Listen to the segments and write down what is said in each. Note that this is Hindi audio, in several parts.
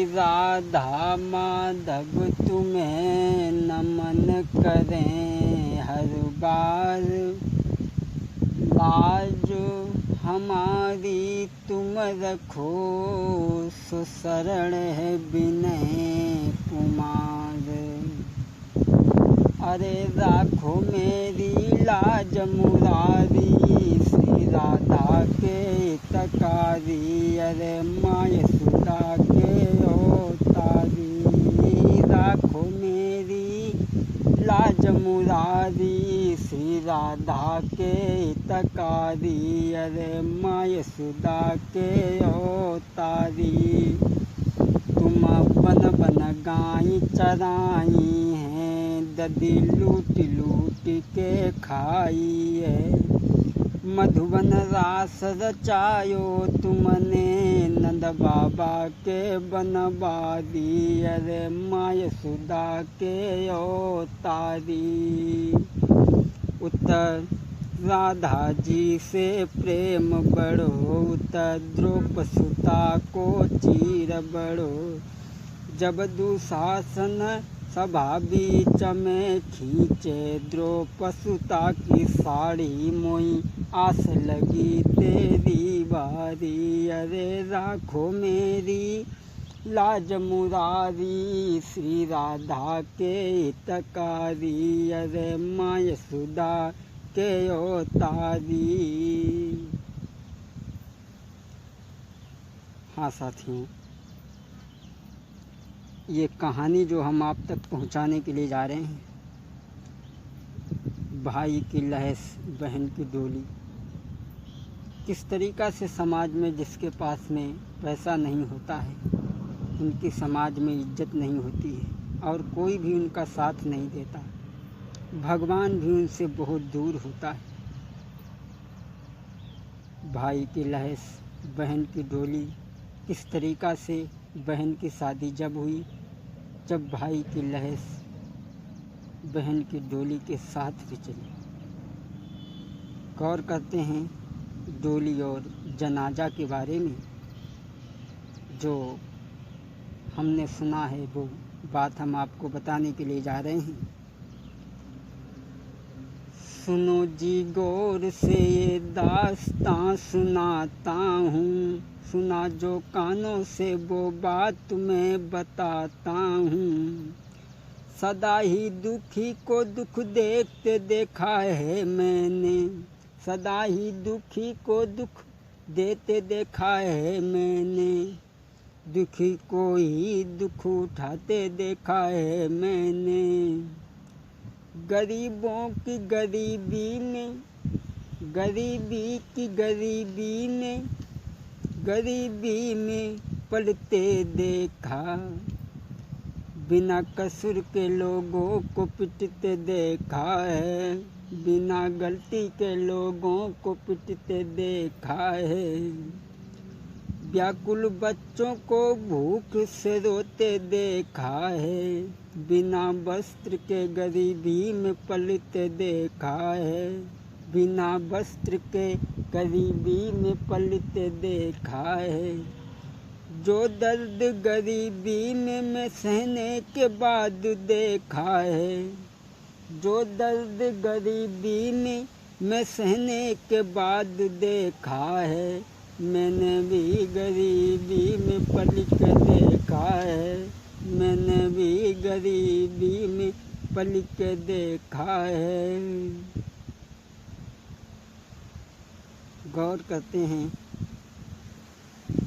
राधा माधव तुम्हें नमन करें हर बार, लाज हमारी तुम रखो सो शरण है विनय कुमार। अरे राखो मेरी लाज मुरारी, श्री राधा के तकारी, अरे माँ यशोदा के अवतारी। राखो मेरी लाज मुरारी, श्री राधा के तकारी, अरे माँ यशोदा के अवतारी। तुम बन बन गाय चराई हैं, ददी लूट लूट के खाई है। मधुबन रास रचायो तुमने, नंद बाबा के बनवारी, अरे माँ यशोदा के अवतारी। उत्तर राधा जी से प्रेम बढ़ो, उत्तर द्रौपदसुता को चीर बढ़ो। जब दुशासन सभा बीच में खींचे, द्रौपदसुता की साड़ी मोई आस लगी तेरी बारी। अरे राखो मेरी लाज मुरारी, श्री राधा के हितकारी, अरे माँ यशोदा के अवतारी। हाँ साथियों, ये कहानी जो हम आप तक पहुंचाने के लिए जा रहे हैं, भाई की लहस बहन की डोली। किस तरीक़ा से समाज में जिसके पास में पैसा नहीं होता है, उनकी समाज में इज्जत नहीं होती है और कोई भी उनका साथ नहीं देता, भगवान भी उनसे बहुत दूर होता है। भाई की लहस बहन की डोली। किस तरीक़ा से बहन की शादी जब हुई, जब भाई की लहस बहन की डोली के साथ भी चली। गौर करते हैं डोली और जनाजा के बारे में। जो हमने सुना है वो बात हम आपको बताने के लिए जा रहे हैं। सुनो जी गौर से ये दास्तां सुनाता हूँ, सुना जो कानों से वो बात मैं बताता हूँ। सदा ही दुखी को दुख देखते देखा है मैंने, सदा ही दुखी को दुख देते देखा है मैंने। दुखी को ही दुख उठाते देखा है मैंने। गरीबों की गरीबी में, गरीबी की गरीबी में, गरीबी में पलते देखा। बिना कसूर के लोगों को पिटते देखा है, बिना गलती के लोगों को पिटते देखा है। व्याकुल बच्चों को भूख से रोते देखा है, बिना वस्त्र के गरीबी में पलते देखा है, बिना वस्त्र के गरीबी में पलते देखा है। जो दर्द गरीबी में मैं सहने के बाद देखा है, जो दर्द गरीबी में मैं सहने के बाद देखा है। मैंने भी गरीबी में पल के देखा है, मैंने भी गरीबी में पल के देखा है। गौर करते हैं,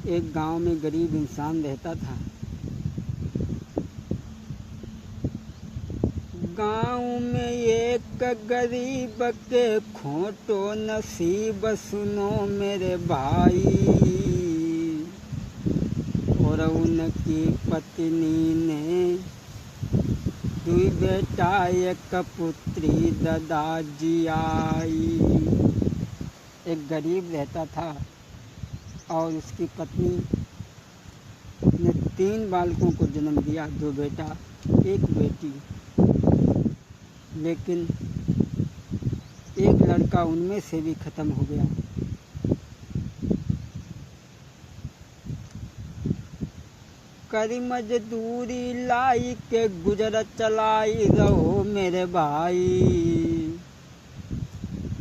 एक गांव में गरीब इंसान रहता था। गांव में एक गरीब के खोटो नसीब सुनो मेरे भाई, और उनकी पत्नी ने दुई बेटा एक पुत्री दादाजी आई। एक गरीब रहता था और उसकी पत्नी ने 3 बालकों को जन्म दिया, 2 बेटा 1 बेटी। लेकिन एक लड़का उनमें से भी ख़त्म हो गया। करी मजदूरी लाई के गुजर चलाई रहो मेरे भाई।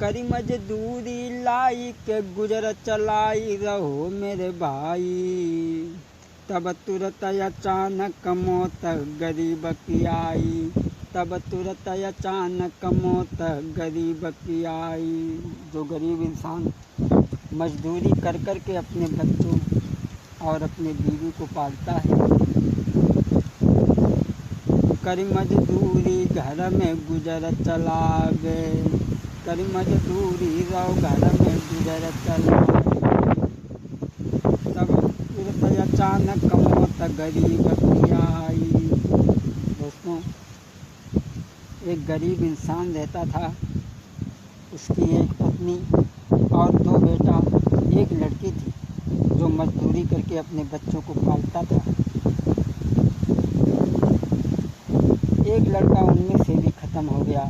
करी मजदूरी लाई के गुजर चलाई रहो मेरे भाई। तब तुरत अचानक मौत गरीब की आई। तब तुरत अचानक मौत गरीब की आई। जो गरीब इंसान मजदूरी कर कर के अपने बच्चों और अपने बीवी को पालता है, करी मजदूरी घर में गुजर चलावे। करी मजदूरी रहो घर में गुजर चलावे। तब तुरंत अचानक मौत गरीब की आई। दोस्तों, एक गरीब इंसान रहता था, उसकी एक पत्नी और 2 बेटा, एक लड़की थी जो मजदूरी करके अपने बच्चों को पालता था। एक लड़का उनमें से भी ख़त्म हो गया।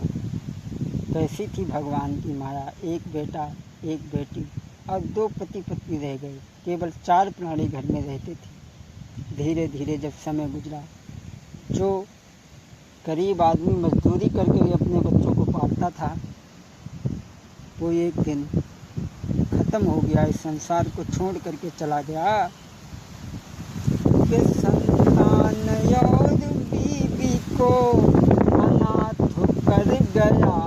कैसी थी भगवान की माया, एक बेटा एक बेटी और 2 पति पत्नी रह गए। केवल 4 प्राणी घर में रहते थे। धीरे धीरे जब समय गुजरा, जो गरीब आदमी मजदूरी करके अपने बच्चों को पालता था, वो एक दिन ख़त्म हो गया, इस संसार को छोड़ करके चला गया। कि संतान और बीवी को अनाथ कर गया।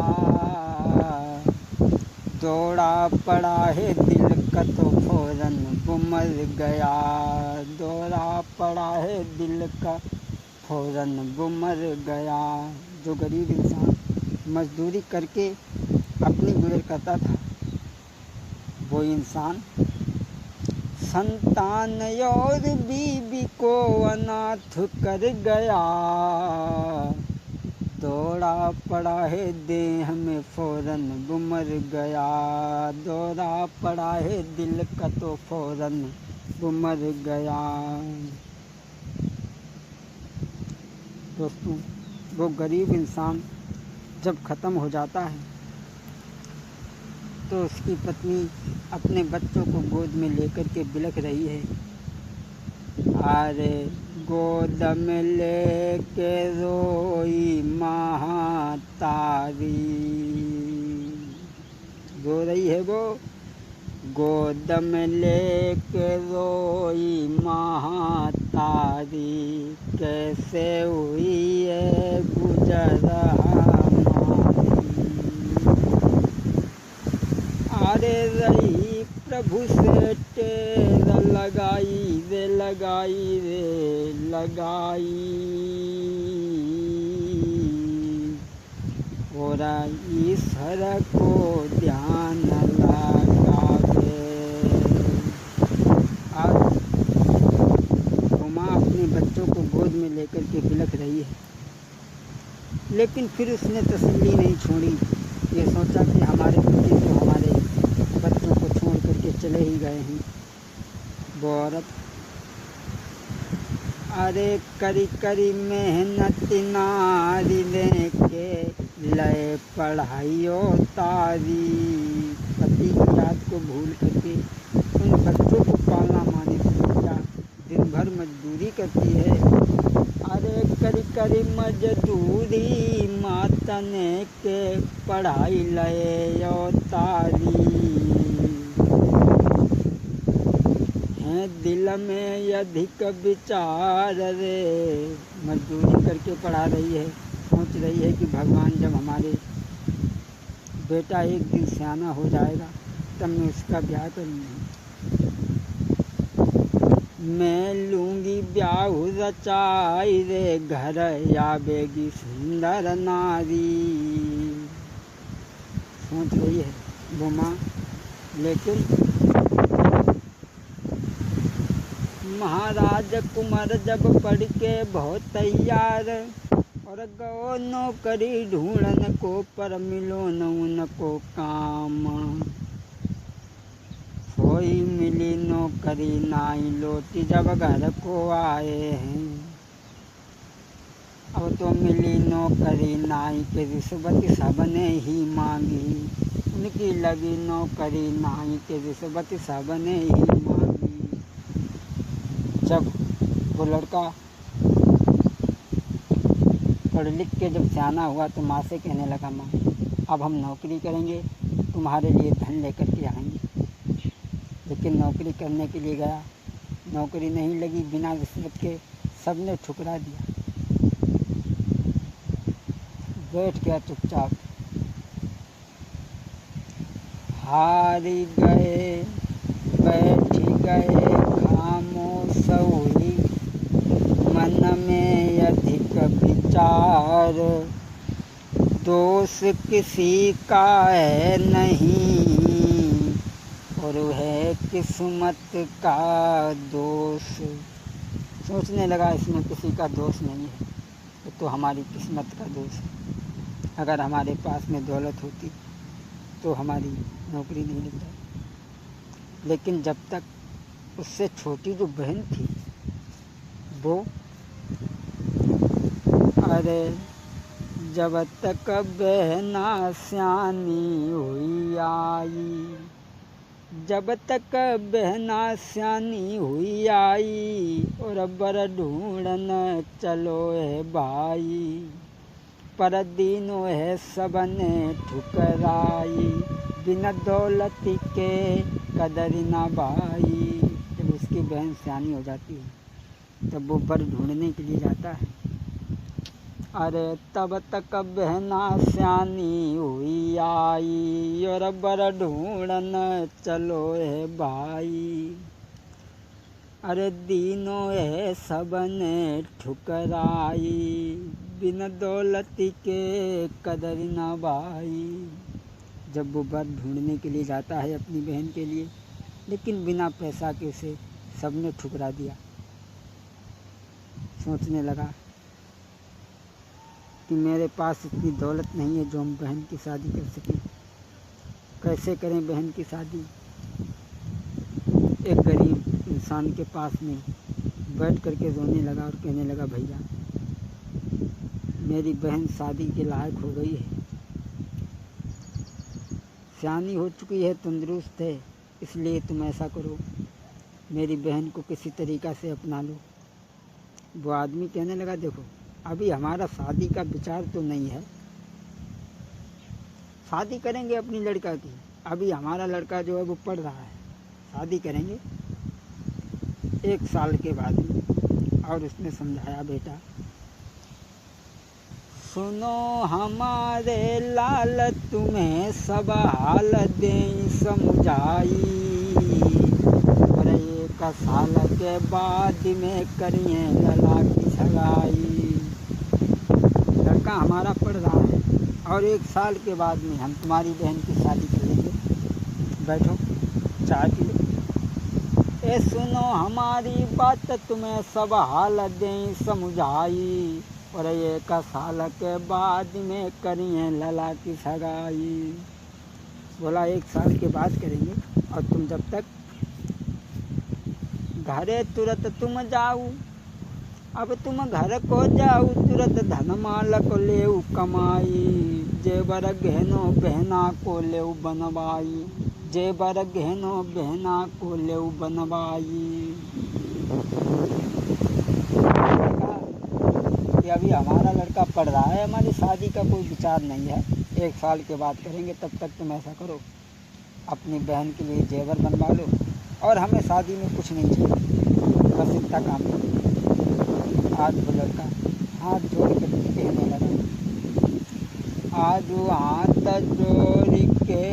दौड़ा पड़ा है दिल का तो फौरन वो मर गया। दौड़ा पड़ा है दिल का फौरन वो मर गया। जो गरीब इंसान मजदूरी करके अपनी गुजर करता था, वो इंसान संतान और बीवी को अनाथ कर गया। दौड़ा पड़ा है देह में फौरन वो मर गया। दौड़ा पड़ा है दिल का तो फौरन वो मर गया। दोस्तों, वो गरीब इंसान जब ख़त्म हो जाता है तो उसकी पत्नी अपने बच्चों को गोद में लेकर के बिलख रही है। अरे गोद में लेके रोई महातारी। रो रही है वो, गोद में लेके रोई महातारी। कैसे हुई है गुजरा अरे रही प्रभु से टेर लगाई रे लगाई रे लगाई। और ईश्वर को ध्यान लगावे। आज उमा अपने बच्चों को गोद में लेकर के बिलख रही है, लेकिन फिर उसने तसल्ली नहीं छोड़ी। ये सोचा कि हमारे पति तो हमारे बच्चों को छोड़ करके चले ही गए हैं। वो औरत अरे करी करी मेहनत नारी लेके लय पढ़ाइयो तारी। पति की याद को भूल करके उन बच्चों को पालना माने क्या दिन भर मजदूरी करती है। अरे करी करी मजदूरी मातने के पढ़ाई लय तारी। हैं दिल में अधिक विचार रे। मजदूरी करके पढ़ा रही है, सोच रही है कि भगवान जब हमारे बेटा एक दिन सियाना हो जाएगा तब मैं उसका ब्याह करूँगी। मैं लूँगी ब्याह रचाई रे घर आवेगी सुंदर नारी। सोच रही है वो माँ, लेकिन महाराज कुमार जब पढ़ के बहुत तैयार और गो नौकरी ढूंढन को पर मिलो न उनको काम। कोई मिली नौकरी नाई लौटी जब घर को आए हैं। अब तो मिली नौकरी नाई के रिश्वत सबने ही मांगी। उनकी लगी नौकरी नाई के रिश्वत सबने ही मांगी। जब वो लड़का पढ़ लिख के जब सियाना हुआ तो माँ से कहने लगा, माँ अब हम नौकरी करेंगे, तुम्हारे लिए धन लेकर के आएंगे। लेकिन नौकरी करने के लिए गया, नौकरी नहीं लगी, बिना रिश्वत के सबने ठुकरा दिया, बैठ गया चुपचाप। हारी गए बैठ गए खामोश हुई, मन में अधिक विचार, दोष किसी का है नहीं और है किस्मत का दोष। सोचने लगा इसमें किसी का दोष नहीं है, ये तो हमारी किस्मत का दोष है। अगर हमारे पास में दौलत होती तो हमारी नौकरी नहीं लग जाती। लेकिन जब तक उससे छोटी जो बहन थी वो, अरे जब तक बहना सियानी हुई आई, जब तक बहना सियानी हुई आई, और बर ढूंढन चलो है भाई, पर दीनों है सबने ठुकराई, बिना दौलत के कदर ना भाई। जब उसकी बहन सियानी हो जाती है तब वो बर ढूंढने के लिए जाता है। अरे तब तक बहना सियानी हुई आई, और बर ढूंढन चलो है भाई, अरे दीनों है सबने ठुकराई, बिन दौलत के कदर ना भाई। जब वो बर ढूंढने के लिए जाता है अपनी बहन के लिए, लेकिन बिना पैसा के उसे सबने ठुकरा दिया। सोचने लगा कि मेरे पास इतनी दौलत नहीं है जो हम बहन की शादी कर सकें, कैसे करें बहन की शादी। एक गरीब इंसान के पास में बैठ करके रोने लगा और कहने लगा, भैया मेरी बहन शादी के लायक हो गई है, सियानी हो चुकी है, तंदुरुस्त है, इसलिए तुम ऐसा करो मेरी बहन को किसी तरीक़ा से अपना लो। वो आदमी कहने लगा, देखो अभी हमारा शादी का विचार तो नहीं है, शादी करेंगे अपनी लड़का की, अभी हमारा लड़का जो है वो पढ़ रहा है, शादी करेंगे 1 साल के बाद में। और उसने समझाया, बेटा सुनो हमारे लाल, तुम्हें सब हाल दें समझाई, और 1 साल के बाद में करिए लला की सगाई। लड़का हमारा पढ़ रहा है और 1 साल के बाद में हम तुम्हारी बहन की शादी कर लेंगे। बैठो चाय पी लो। ए सुनो हमारी बात, तुम्हें सब हाल दें समझाई, और 1 साल के बाद में करिए लला की सगाई। बोला 1 साल के बाद करेंगे, और तुम जब तक घरे तुरंत तुम जाऊ, अब तुम घर को जाऊ तुरंत धन माल को लेऊ कमाई, जेबर गहनो बहना को लेऊ बनवाई, जेबर गहनो बहना को लेऊ बनवाई। कि अभी हमारा लड़का पढ़ रहा है, हमारी शादी का कोई विचार नहीं है, 1 साल के बाद करेंगे, तब तक तुम ऐसा करो अपनी बहन के लिए जेवर बनवा लो, और हमें शादी में कुछ नहीं चाहिए, बस इतना काम करो। आज वो लड़का हाथ जोड़ के कहने लगा, आज वो हाथ जोड़ के,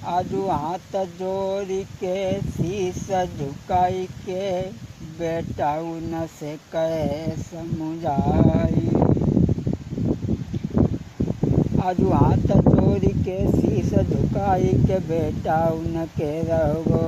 आज वो हाथ जोड़ के शीश झुकाई के, बेटा उन से कहे समझाई। आज वो हाथ जोड़ के शीश झुकाई के, बेटा उन के रहो